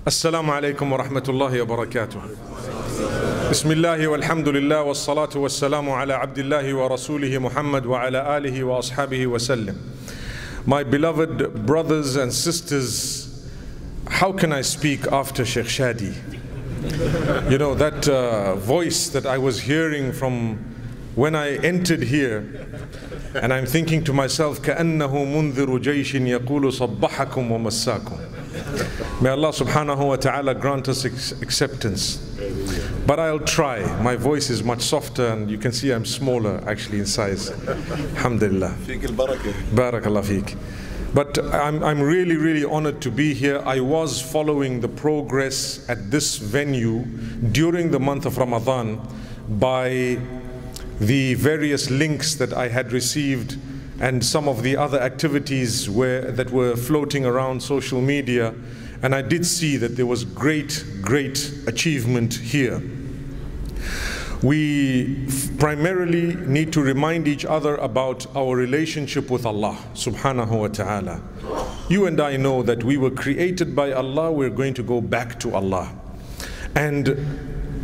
Assalamu alaikum wa rahmatullahi wa barakatuh. Bismillahi walhamdulillah wassalatu wassalamu ala abdillahi wa rasulihi Muhammad wa ala alihi wa ashabihi wa sallam. My beloved brothers and sisters, how can I speak after Sheikh Shadi? You know, that voice that I was hearing from when I entered here, and I'm thinking to myself, كَأَنَّهُ مُنذِرُ جَيْشٍ يَقُولُ صَبَّحَكُمْ وَمَسَّاكُمْ. May Allah subhanahu wa ta'ala grant us acceptance. But I'll try. My voice is much softer and you can see I'm smaller actually in size. Alhamdulillah. Barakallah feek. But I'm really honored to be here. I was following the progress at this venue during the month of Ramadan by the various links that I had received and some of the other activities that were floating around social media, and I did see that there was great achievement here. We primarily need to remind each other about our relationship with Allah subhanahu wa ta'ala. You and I know that we were created by Allah, we're going to go back to Allah. And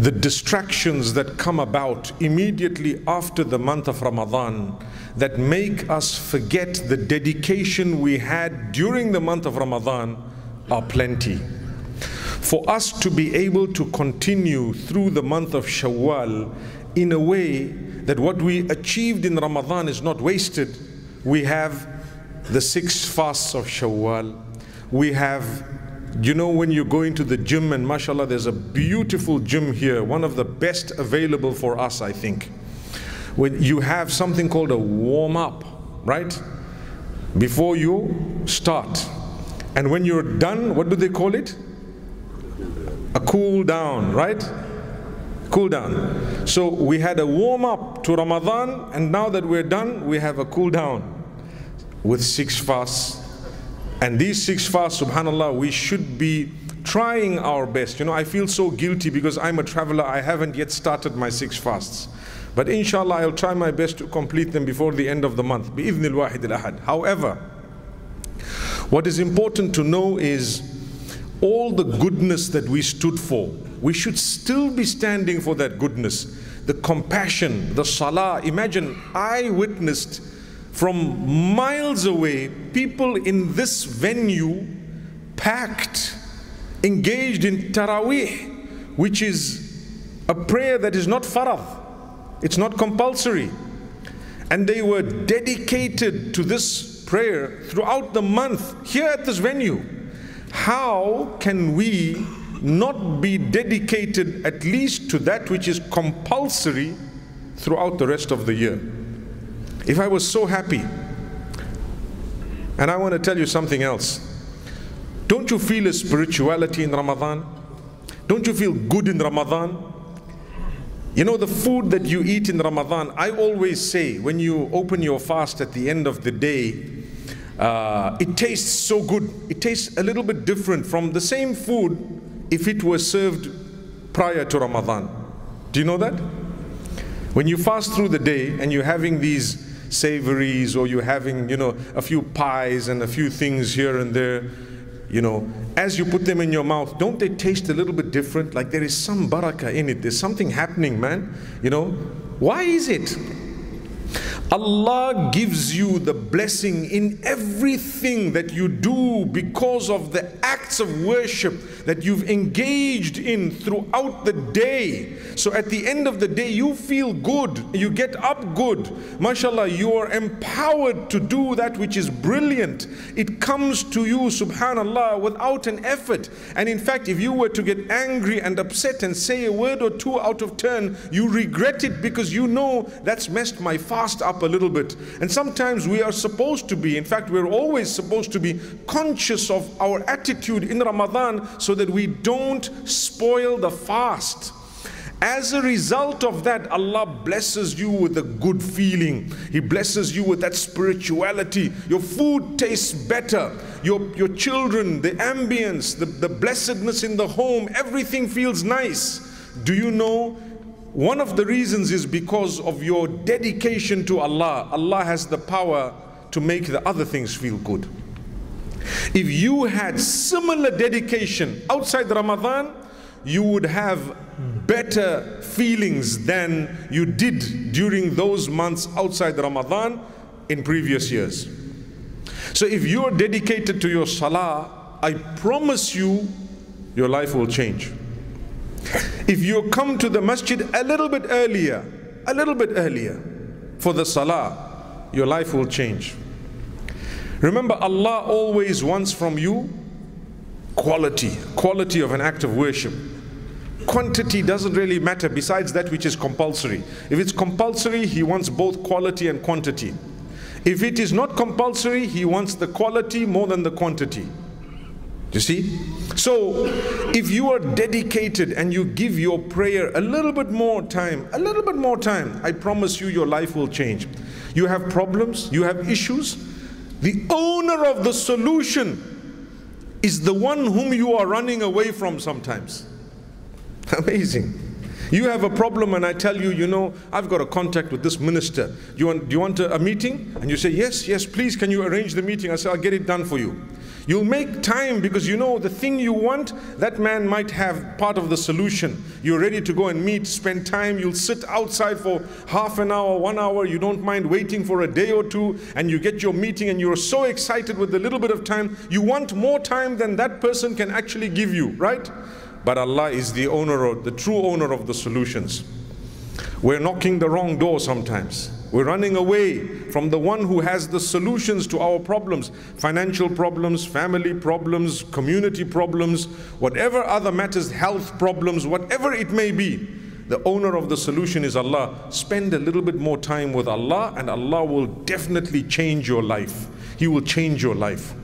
the distractions that come about immediately after the month of Ramadan that make us forget the dedication we had during the month of Ramadan are plenty. For us to be able to continue through the month of Shawwal in a way that what we achieved in Ramadan is not wasted, we have the 6 fasts of Shawwal. We have, you know, when you go into the gym, and mashallah there's a beautiful gym here, one of the best available for us, I think. When you have something called a warm-up, right? Before you start. And when you're done, what do they call it? A cool down, right? Cool down. So we had a warm-up to Ramadan, and now that we're done, we have a cool down with 6 fasts. And these 6 fasts, subhanallah, we should be trying our best. You know, I feel so guilty because I'm a traveler. I haven't yet started my 6 fasts. But inshallah, I'll try my best to complete them before the end of the month. Bi-idhnil wahid al-ahad. However, what is important to know is all the goodness that we stood for, we should still be standing for that goodness. The compassion, the salah. Imagine, I witnessed from miles away, people in this venue packed, engaged in Taraweeh, which is a prayer that is not farad, it's not compulsory. And they were dedicated to this prayer throughout the month here at this venue. How can we not be dedicated at least to that which is compulsory throughout the rest of the year? If I was so happy, and I want to tell you something else, don't you feel a spirituality in Ramadan? Don't you feel good in Ramadan? You know, the food that you eat in Ramadan, I always say, when you open your fast at the end of the day, it tastes so good. It tastes a little bit different from the same food if it was served prior to Ramadan. Do you know that? When you fast through the day and you're having these savories, or you're having, you know, a few pies and a few things here and there, you know, as you put them in your mouth, don't they taste a little bit different? Like there is some barakah in it. There's something happening, man. You know, why is it? Allah gives you the blessing in everything that you do because of the acts of worship that you've engaged in throughout the day. So at the end of the day, you feel good, you get up good. MashaAllah, you are empowered to do that which is brilliant. It comes to you, subhanallah, without an effort. And in fact, if you were to get angry and upset and say a word or two out of turn, you regret it because you know that's messed my fast up a little bit. And sometimes we are supposed to be, in fact, we're always supposed to be conscious of our attitude in Ramadan so that we don't spoil the fast. As a result of that, Allah blesses you with a good feeling. He blesses you with that spirituality. Your food tastes better. Your children, the ambience, the blessedness in the home, everything feels nice. Do you know, one of the reasons is because of your dedication to Allah. Allah has the power to make the other things feel good. If you had similar dedication outside Ramadan, you would have better feelings than you did during those months outside Ramadan in previous years. So if you are dedicated to your salah, I promise you, your life will change. If you come to the masjid a little bit earlier for the salah, your life will change. Remember, Allah always wants from you quality of an act of worship. Quantity doesn't really matter besides that which is compulsory. If it's compulsory, He wants both quality and quantity. If it is not compulsory, He wants the quality more than the quantity. You see? So, if you are dedicated and you give your prayer a little bit more time, I promise you your life will change. You have problems, you have issues. The owner of the solution is the one whom you are running away from sometimes. Amazing. You have a problem and I tell you, you know, I've got a contact with this minister. Do you want a meeting? And you say, yes, please, can you arrange the meeting? I say, I'll get it done for you. You'll make time because you know the thing you want, that man might have part of the solution. You're ready to go and meet, spend time. You'll sit outside for half an hour, 1 hour. You don't mind waiting for a day or two, and you get your meeting and you're so excited with the little bit of time. You want more time than that person can actually give you, right? But Allah is the owner, the true owner of the solutions. We're knocking the wrong door sometimes. We're running away from the one who has the solutions to our problems. Financial problems, family problems, community problems, whatever other matters, health problems, whatever it may be. The owner of the solution is Allah. Spend a little bit more time with Allah and Allah will definitely change your life. He will change your life.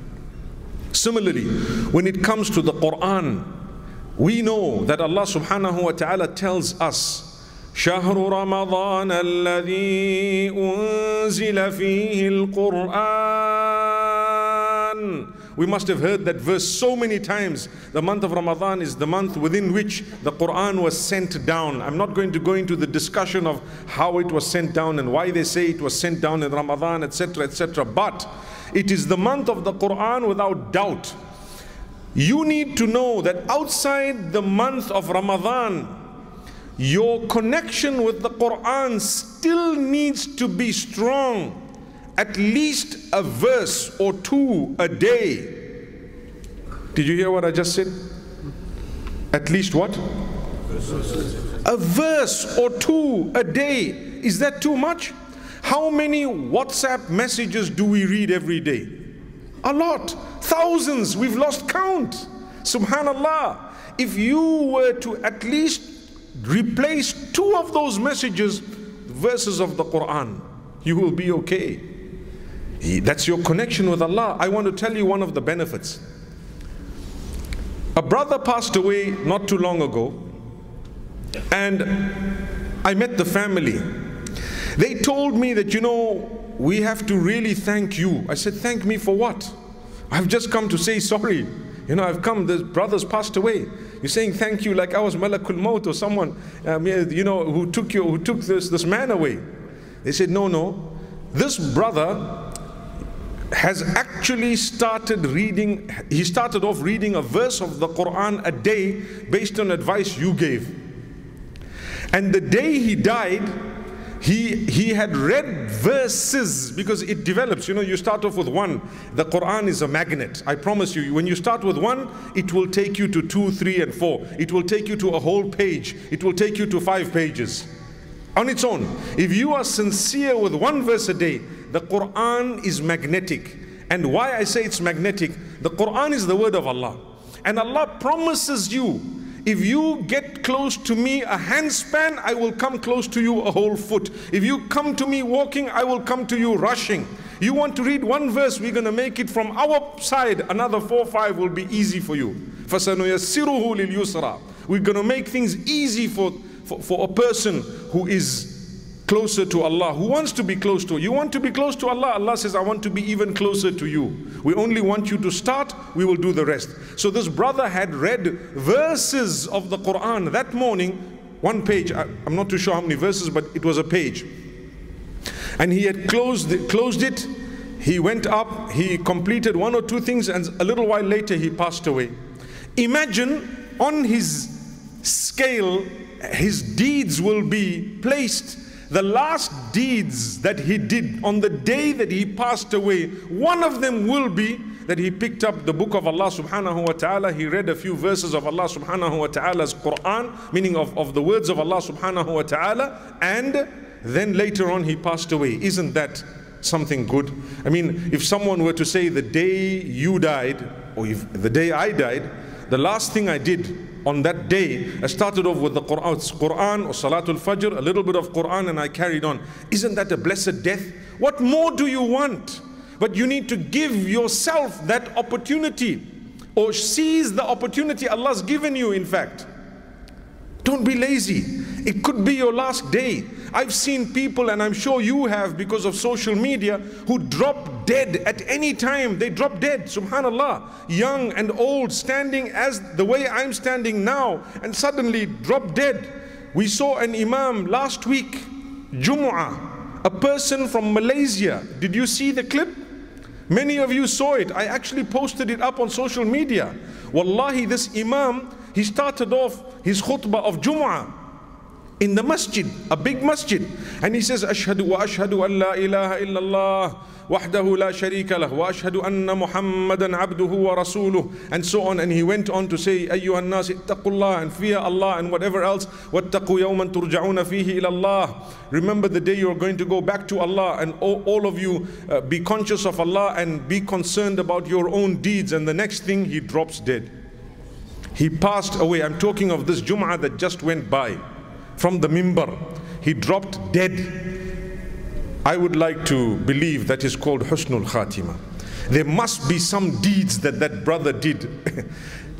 Similarly, when it comes to the Qur'an, we know that Allah subhanahu wa ta'ala tells us, شهر رمضان الذي أنزل فيه القرآن. We must have heard that verse so many times. The month of Ramadan is the month within which the Quran was sent down. I'm not going to go into the discussion of how it was sent down and why they say it was sent down in Ramadan, etc., etc. But it is the month of the Quran without doubt. You need to know that outside the month of Ramadan, your connection with the Quran still needs to be strong. At least a verse or two a day. Did you hear what I just said? At least what? A verse or two a day. Is that too much? How many WhatsApp messages do we read every day? A lot. Thousands. We've lost count. Subhanallah. If you were to at least replace two of those messages, verses of the Quran, you will be okay. That's your connection with Allah. I want to tell you one of the benefits. A brother passed away not too long ago, and I met the family. They told me that, you know, we have to really thank you. I said, thank me for what? I've just come to say sorry. You know, I've come, the brother's passed away. You're saying thank you like I was Malakul Maut or someone, you know, who took this man away. They said, no. This brother has actually started reading, he started off reading a verse of the Quran a day based on advice you gave. And the day he died, he had read verses, because it develops. You know, you start off with one. The Quran is a magnet. I promise you, when you start with one, it will take you to 2, 3, and 4. It will take you to a whole page. It will take you to 5 pages on its own. If you are sincere with one verse a day, the Quran is magnetic. And why I say it's magnetic, the Quran is the word of Allah. And Allah promises you, if you get close to me a handspan, I will come close to you a whole foot. If you come to me walking, I will come to you rushing. You want to read one verse, we're going to make it from our side. Another 4 or 5 will be easy for you. فَسَنُيَسِّرُهُ لِلْيُسْرَى. We're going to make things easy for a person who is closer to Allah, who wants to be close to you. Want to be close to Allah? Allah says, I want to be even closer to you. We only want you to start, we will do the rest. So this brother had read verses of the Quran that morning, 1 page. I'm not too sure how many verses, but it was a page. And he had closed it, he went up, he completed one or two things, and a little while later he passed away. Imagine on his scale, his deeds will be placed. The last deeds that he did on the day that he passed away, one of them will be that he picked up the book of Allah subhanahu wa ta'ala. He read a few verses of Allah subhanahu wa ta'ala's Qur'an, meaning of the words of Allah subhanahu wa ta'ala, and then later on he passed away. Isn't that something good? I mean, if someone were to say the day you died, or if the day I died, the last thing I did on that day, I started off with the Qur'an or Salatul Fajr, a little bit of Qur'an, and I carried on. Isn't that a blessed death? What more do you want? But you need to give yourself that opportunity, or seize the opportunity Allah's given you, in fact. Don't be lazy. It could be your last day. I've seen people, and I'm sure you have because of social media, who drop dead at any time. They drop dead, subhanallah. Young and old, standing as the way I'm standing now, and suddenly drop dead. We saw an imam last week, Jumu'ah, a person from Malaysia. Did you see the clip? Many of you saw it. I actually posted it up on social media. Wallahi, this imam, he started off his khutbah of Jumu'ah in the masjid, a big masjid, and he says, Ashhadu wa ashhadu an la ilaha illallah wahdahu la sharika lah wa ashhadu anna Muhammadan abduhu wa rasuluh, and so on. And he went on to say, ayyuhan nas ittaqullah, and fear Allah, and whatever else, wattaqu yawman turja'una fihi ila Allah. Remember the day you are going to go back to Allah, and all of you be conscious of Allah and be concerned about your own deeds. And the next thing, he drops dead. He passed away. I'm talking of this Jum'ah that just went by. From the mimbar, he dropped dead. I would like to believe that is called Husnul Khatima. There must be some deeds that that brother did.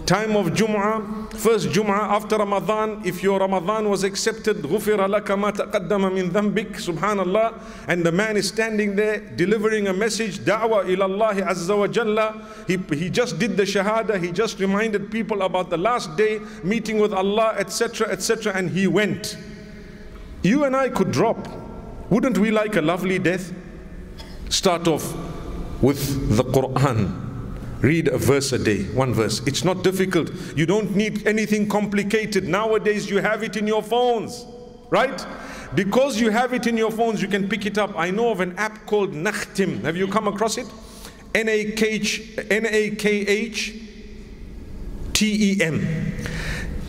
Time of Jum'ah, first Jum'ah after Ramadan, if your Ramadan was accepted, غُفِرَ لَكَ مَا تَقَدَّمَ مِن ذَنْبِكَ, subhanallah, and the man is standing there delivering a message, da'wah ila Allah azza wa jalla. He just did the shahada, he just reminded people about the last day, meeting with Allah, etc., etc., and he went. You and I could drop. Wouldn't we like a lovely death? Start off with the Qur'an. Read a verse a day, one verse. It's not difficult. You don't need anything complicated. Nowadays you have it in your phones, right? Because you have it in your phones, you can pick it up. I know of an app called Nakhtim. Have you come across it? N-A-K-H-T-E-M.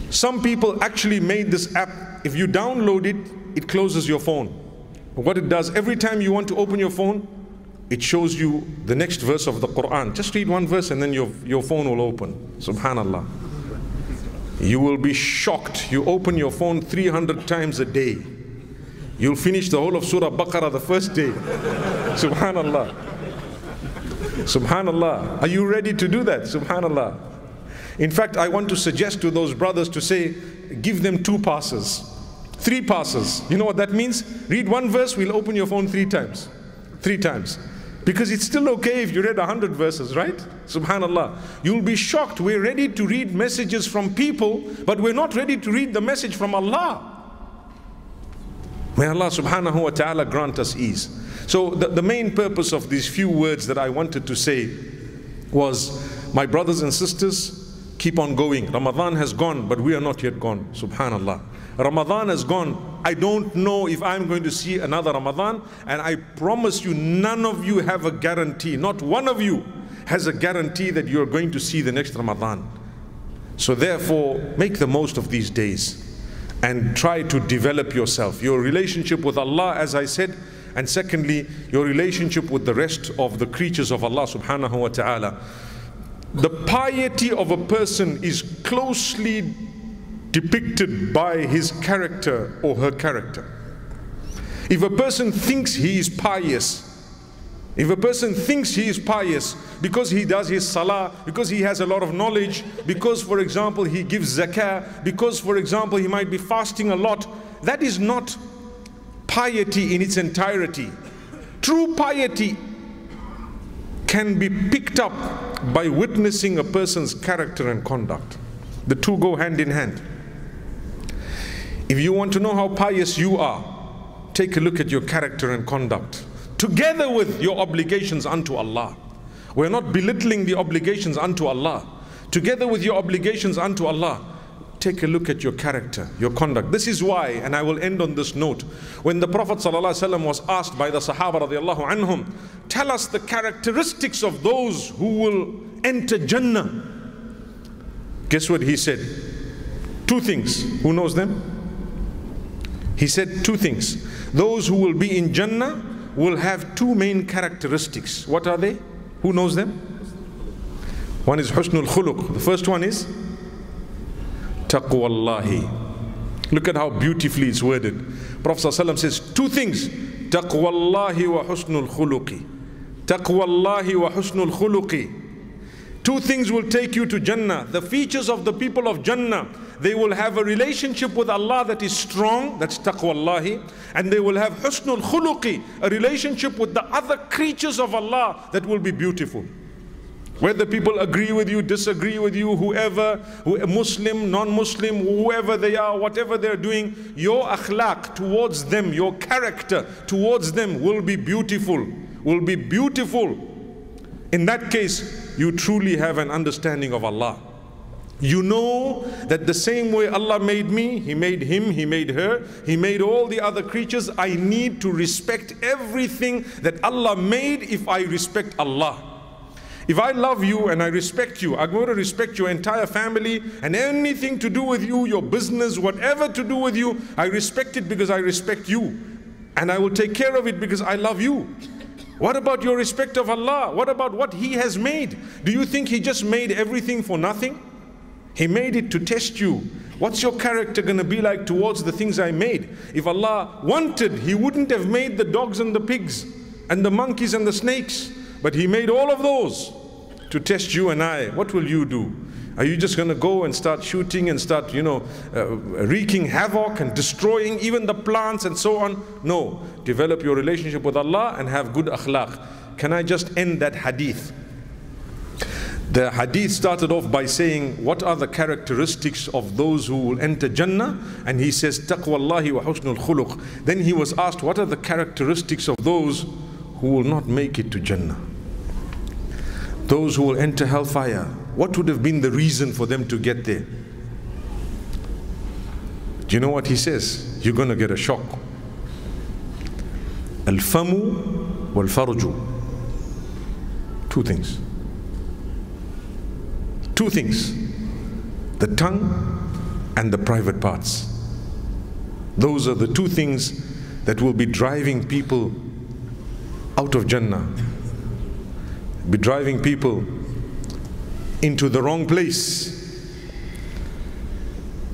Some people actually made this app. If you download it, it closes your phone. What it does, every time you want to open your phone, it shows you the next verse of the Qur'an. Just read one verse and then your phone will open. Subhanallah. You will be shocked. You open your phone 300 times a day. You'll finish the whole of Surah Baqarah the first day. Subhanallah. Subhanallah. Are you ready to do that? Subhanallah. In fact, I want to suggest to those brothers to say, give them 2 passes, 3 passes. You know what that means? Read one verse, we'll open your phone 3 times. 3 times. Because it's still okay if you read 100 verses, right? Subhanallah. You'll be shocked. We're ready to read messages from people, but we're not ready to read the message from Allah. May Allah subhanahu wa ta'ala grant us ease. So the main purpose of these few words that I wanted to say was, my brothers and sisters, keep on going. Ramadan has gone, but we are not yet gone. Subhanallah. Ramadan has gone. I don't know if I'm going to see another Ramadan, and I promise you, none of you have a guarantee. Not one of you has a guarantee that you're going to see the next Ramadan. So therefore, make the most of these days and try to develop yourself, your relationship with Allah, as I said, and secondly, your relationship with the rest of the creatures of Allah subhanahu wa ta'ala. The piety of a person is closely depicted by his character or her character. If a person thinks he is pious, because he does his salah, because he has a lot of knowledge, because for example he gives zakah, because for example he might be fasting a lot, that is not piety in its entirety. True piety can be picked up by witnessing a person's character and conduct. The two go hand in hand. If you want to know how pious you are, take a look at your character and conduct. together with your obligations unto Allah. We're not belittling the obligations unto Allah. Together with your obligations unto Allah, take a look at your character, your conduct. This is why, and I will end on this note, when the Prophet ﷺ was asked by the Sahaba radiallahu anhum, tell us the characteristics of those who will enter Jannah. Guess what he said? Two things. Who knows them? He said two things. Those who will be in Jannah will have two main characteristics. What are they? Who knows them? One is husnul khuluq. The first one is taqwallahi. Look at how beautifully it's worded. Prophet ﷺ says two things. Taqwallahi wa husnul khuluqi. Taqwallahi wa husnul khuluqi. Two things will take you to Jannah. The features of the people of Jannah: they will have a relationship with Allah that is strong, that's taqwallahi, and they will have husnul khuluqi, a relationship with the other creatures of Allah that will be beautiful. Whether people agree with you, disagree with you, whoever, Muslim, non-Muslim, whoever they are, whatever they're doing, your akhlaq towards them, your character towards them will be beautiful, will be beautiful. In that case, you truly have an understanding of Allah. You know that the same way Allah made me, He made him, He made her, He made all the other creatures. I need to respect everything that Allah made if I respect Allah. If I love you and I respect you, I'm going to respect your entire family and anything to do with you, your business, whatever to do with you, I respect it because I respect you. And I will take care of it because I love you. What about your respect of Allah? What about what He has made? Do you think He just made everything for nothing? He made it to test you. What's your character going to be like towards the things I made? If Allah wanted, He wouldn't have made the dogs and the pigs and the monkeys and the snakes. But He made all of those to test you and I. What will you do? Are you just going to go and start shooting and start, wreaking havoc and destroying even the plants and so on? No. Develop your relationship with Allah and have good akhlaq. Can I just end that hadith? The hadith started off by saying, what are the characteristics of those who will enter Jannah? And he says, taqwallahi wa husnul khuluq. Then he was asked, what are the characteristics of those who will not make it to Jannah? Those who will enter hellfire. What would have been the reason for them to get there? Do you know what he says? You're going to get a shock. Al-famu wal-farju. Two things. Two things. The tongue and the private parts. Those are the two things that will be driving people out of Jannah. Be driving people into the wrong place.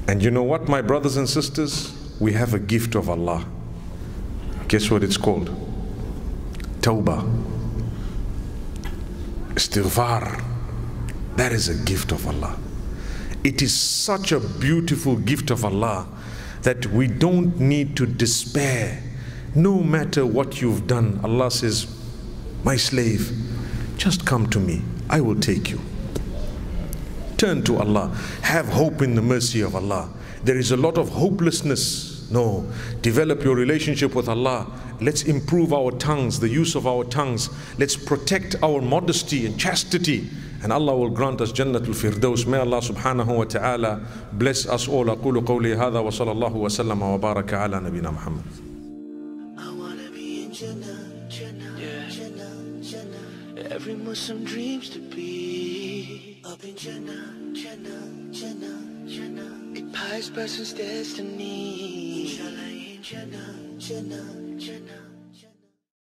And you know what, my brothers and sisters? We have a gift of Allah. Guess what it's called? Tawbah. Istighfar. That is a gift of Allah. It is such a beautiful gift of Allah that we don't need to despair. No matter what you've done, Allah says, my slave, just come to me, I will take you. Turn to Allah. Have hope in the mercy of Allah. There is a lot of hopelessness. No. Develop your relationship with Allah. Let's improve our tongues, the use of our tongues. Let's protect our modesty and chastity. And Allah will grant us Jannatul Firdaus. May Allah subhanahu wa ta'ala bless us all. أقول قولي هذا وصلى الله وسلم وبارك على نبينا محمد. I wanna be in Jannah, Jannah, yeah. Jannah, Jannah. Every Muslim dreams to be up in Jannah, Jannah, Jannah, Jannah. A pious person's destiny. Inshallah in Jannah, Jannah.